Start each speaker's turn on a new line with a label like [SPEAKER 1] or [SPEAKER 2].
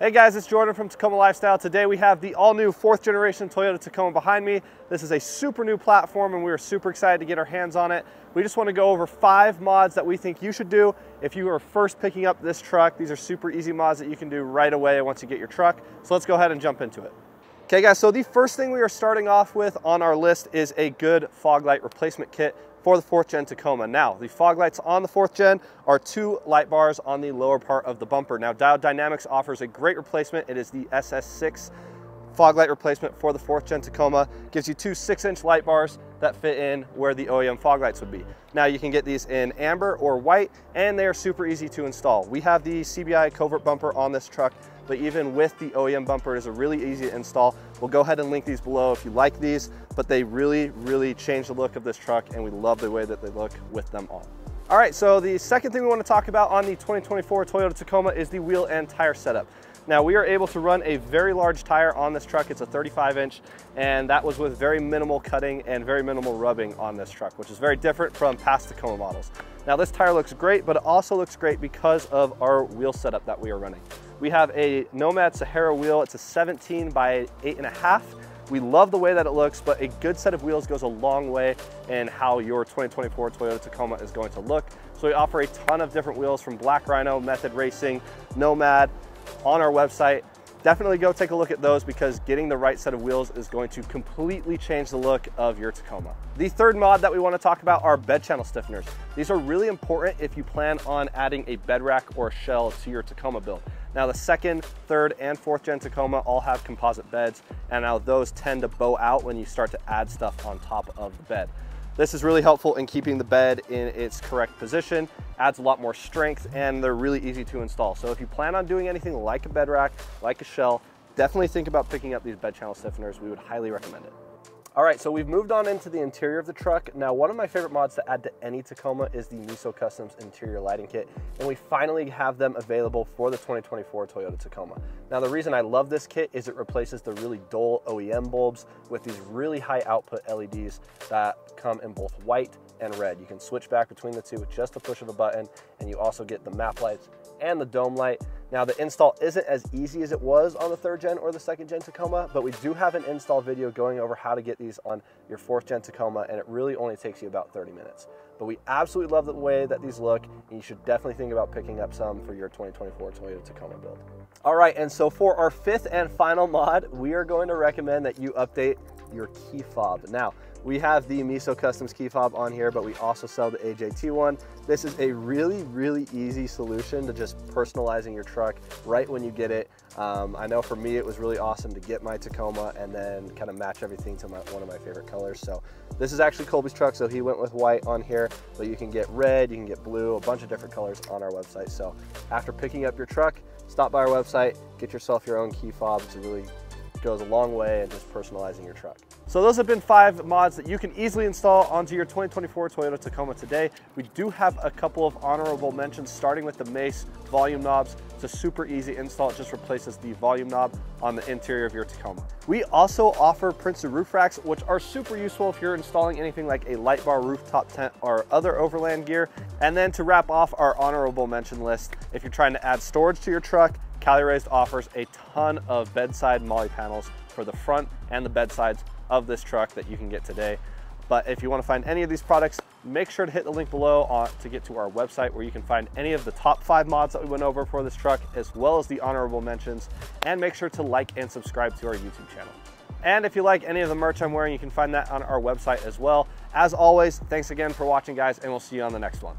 [SPEAKER 1] Hey guys, it's Jordan from Tacoma Lifestyle. Today we have the all-new 4th generation Toyota Tacoma behind me. This is a super new platform and we are super excited to get our hands on it. We just want to go over 5 mods that we think you should do if you are first picking up this truck. These are super easy mods that you can do right away once you get your truck. So let's go ahead and jump into it. Okay guys, so the first thing we are starting off with on our list is a good fog light replacement kit for the 4th gen Tacoma. Now, the fog lights on the 4th gen are 2 light bars on the lower part of the bumper. Now, Diode Dynamics offers a great replacement. It is the SS6 fog light replacement for the 4th gen Tacoma. Gives you 2 6-inch light bars that fit in where the OEM fog lights would be. Now, you can get these in amber or white, and they are super easy to install. We have the CBI covert bumper on this truck, but even with the OEM bumper, it is a really easy to install. We'll go ahead and link these below if you like these, but they really change the look of this truck, and we love the way that they look with them on. All right, so the second thing we want to talk about on the 2024 Toyota Tacoma is the wheel and tire setup. Now, we are able to run a very large tire on this truck. It's a 35-inch, and that was with very minimal cutting and very minimal rubbing on this truck, which is very different from past Tacoma models. Now, this tire looks great, but it also looks great because of our wheel setup that we are running. We have a Nomad Sahara wheel. It's a 17 by 8.5. We love the way that it looks, but a good set of wheels goes a long way in how your 2024 Toyota Tacoma is going to look. So we offer a ton of different wheels from Black Rhino, Method Racing, Nomad on our website. Definitely go take a look at those because getting the right set of wheels is going to completely change the look of your Tacoma. The third mod that we want to talk about are bed channel stiffeners. These are really important if you plan on adding a bed rack or a shell to your Tacoma build. Now, the 2nd, 3rd, and 4th gen Tacoma all have composite beds, and now those tend to bow out when you start to add stuff on top of the bed. This is really helpful in keeping the bed in its correct position, adds a lot more strength, and they're really easy to install. So if you plan on doing anything like a bed rack, like a shell, definitely think about picking up these bed channel stiffeners. We would highly recommend it. All right, so we've moved on into the interior of the truck. Now, one of my favorite mods to add to any Tacoma is the Miso Customs interior lighting kit, and we finally have them available for the 2024 Toyota Tacoma. Now, the reason I love this kit is it replaces the really dull OEM bulbs with these really high output LEDs that come in both white and red. You can switch back between the two with just a push of a button, and you also get the map lights and the dome light. Now, the install isn't as easy as it was on the 3rd gen or the 2nd gen Tacoma, but we do have an install video going over how to get these on your 4th gen Tacoma, and it really only takes you about 30 minutes. But we absolutely love the way that these look, and you should definitely think about picking up some for your 2024 Toyota Tacoma build. All right, and so for our 5th and final mod, we are going to recommend that you update your key fob. Now, we have the Miso Customs key fob on here, but we also sell the AJT one. This is a really easy solution to just personalizing your truck right when you get it. I know for me, it was really awesome to get my Tacoma and then kind of match everything to one of my favorite colors. So this is actually Colby's truck, so he went with white on here, but you can get red, you can get blue, a bunch of different colors on our website. So after picking up your truck, stop by our website, get yourself your own key fob. It really goes a long way in just personalizing your truck. So those have been 5 mods that you can easily install onto your 2024 Toyota Tacoma today. We do have a couple of honorable mentions, starting with the Mace volume knobs. It's a super easy install. It just replaces the volume knob on the interior of your Tacoma. We also offer Princeton roof racks, which are super useful if you're installing anything like a light bar rooftop tent or other overland gear. And then to wrap off our honorable mention list, if you're trying to add storage to your truck, Cali Raised offers a ton of bedside MOLLE panels for the front and the bedsides of this truck that you can get today. But if you want to find any of these products, make sure to hit the link below to get to our website where you can find any of the top 5 mods that we went over for this truck, as well as the honorable mentions, and make sure to like and subscribe to our YouTube channel. And if you like any of the merch I'm wearing, you can find that on our website as well. As always, thanks again for watching, guys, and we'll see you on the next one.